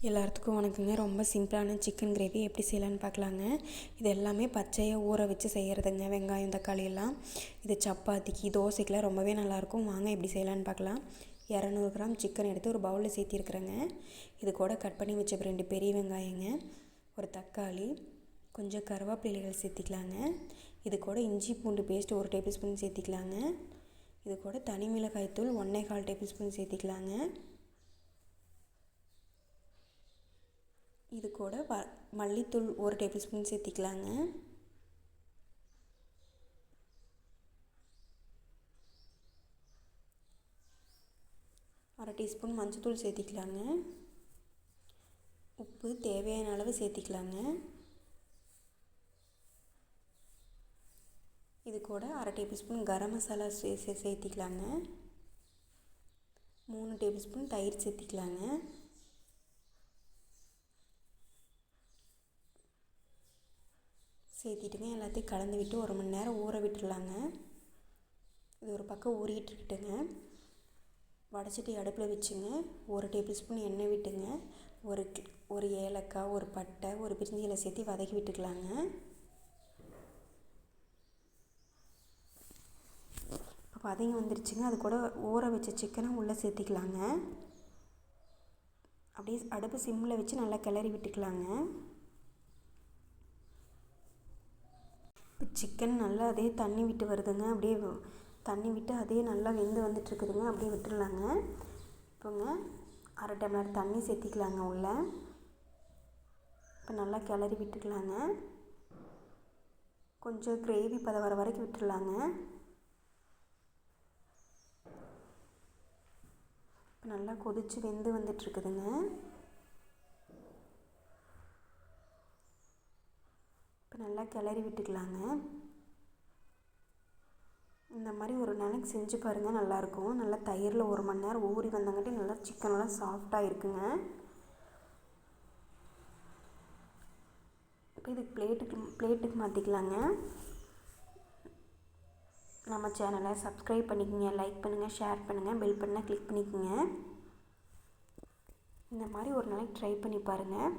எல்லாத்துக்கும் வணக்கங்க. ரொம்ப சிம்பிளான சிக்கன் கிரேவி எப்படி செய்யலான்னு பார்க்கலாங்க. இது எல்லாமே பச்சையாக ஊற வச்சு செய்கிறதுங்க. வெங்காயம், தக்காளி எல்லாம். இது சப்பாத்திக்கு, தோசைக்கெலாம் ரொம்பவே நல்லாயிருக்கும். வாங்க எப்படி செய்யலான்னு பார்க்கலாம். 200 கிராம் சிக்கன் எடுத்து ஒரு பவுலில் சேர்த்திருக்கிறேங்க. இது கூட கட் பண்ணி வச்ச 2 பெரிய வெங்காயங்க, ஒரு தக்காளி, கொஞ்சம் கருவேப்பிலைகள் சேர்த்திக்கலாங்க. இது கூட இஞ்சி பூண்டு பேஸ்ட் 1 டேபிள் ஸ்பூன் சேர்த்திக்கலாங்க. இது கூட தனி மிளகாய் தூள் 1.25 டேபிள் ஸ்பூன் சேர்த்திக்கலாங்க. இது கூட மல்லித்தூள் 1 டேபிள் ஸ்பூன் சேர்த்திக்கலாங்க. அரை டீஸ்பூன் மஞ்சள்தூள் சேர்த்திக்கலாங்க. உப்பு தேவையான அளவு சேர்த்திக்கலாங்க. இது கூட அரை table spoon garam masala சேர்த்திக்கலாங்க. 3 table spoon தயிர் சேர்த்திக்கலாங்க. சேர்த்திட்டுங்க எல்லாத்தையும் கலந்து விட்டு 1 மணி நேரம் ஊற விட்டுடலாங்க. இது ஒரு பக்கம் ஊறிக்கிட்டு இருக்கட்டுங்க. வடைச்சட்டி அடுப்பில் வச்சுங்க. 1 டேபிள் ஸ்பூன் எண்ணெய் விட்டுங்க. ஒரு ஏலக்காய், ஒரு பட்டை, ஒரு பிரிஞ்சி இலை சேர்த்து வதக்கி விட்டுக்கலாங்க. இப்போ வதங்கி வந்துருச்சுங்க. அது கூட ஊற வச்ச சிக்கனை உள்ளே சேர்த்திக்கலாங்க. அப்படியே அடுப்பு சிம்மில் வச்சு நல்லா கிளறி விட்டுக்கலாங்க. சிக்கன் நல்லா அதே தண்ணி விட்டு வருதுங்க. அப்படியே தண்ணி விட்டு அதே நல்லா வெந்து வந்துட்டுருக்குதுங்க. அப்படியே விட்டுடலாங்க. இப்போங்க அரை டம்ளர் தண்ணி சேர்த்திக்கலாங்க உள்ளே. இப்போ நல்லா கிளறி விட்டுக்கலாங்க. கொஞ்சம் கிரேவி பதம் வர வரைக்கும் விட்டுடலாங்க. இப்போ நல்லா கொதித்து வெந்து வந்துட்டுருக்குதுங்க. இப்போ நல்லா கிளறி விட்டுக்கலாங்க. இந்த மாதிரி ஒரு நாளைக்கு செஞ்சு பாருங்கள், நல்லாயிருக்கும். நல்லா தயிரில் 1 மணி நேரம் ஊறி வந்தங்காட்டி நல்லா சிக்கனெல்லாம் சாஃப்டாக இருக்குங்க. இப்போ இதுக்கு பிளேட்டுக்கு மாற்றிக்கலாங்க. நம்ம சேனலை சப்ஸ்கிரைப் பண்ணிக்கோங்க, லைக் பண்ணுங்கள், ஷேர் பண்ணுங்கள், பெல் பட்டனை கிளிக் பண்ணிக்கோங்க. இந்த மாதிரி ஒரு நாளைக்கு ட்ரை பண்ணி பாருங்கள்.